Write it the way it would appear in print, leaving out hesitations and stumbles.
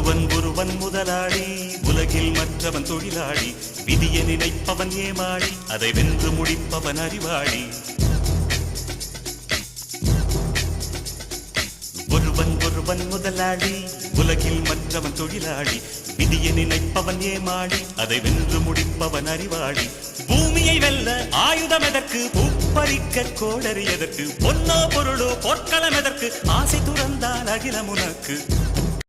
ஒருவன் முதலாளி, உலகில் மற்றவன் தொழிலாளி. விதியை நினைப்பவன் ஏமாளி, அதை வென்று முடிப்பவன் அறிவாளி. ஒருவன் முதலாளி, உலகில் மற்றவன் தொழிலாளி. விதியை நினைப்பவன் ஏமாளி, அதை வென்று முடிப்பவன் அறிவாளி. பூமியை வெல்ல ஆயுதம் எதற்கு, பூப்பறிக்க கோடரி எதற்கு, பொன்னோ பொருளோ பொற்களம் எதற்கு, ஆசை துறந்தால் அகிலம் உனக்கு.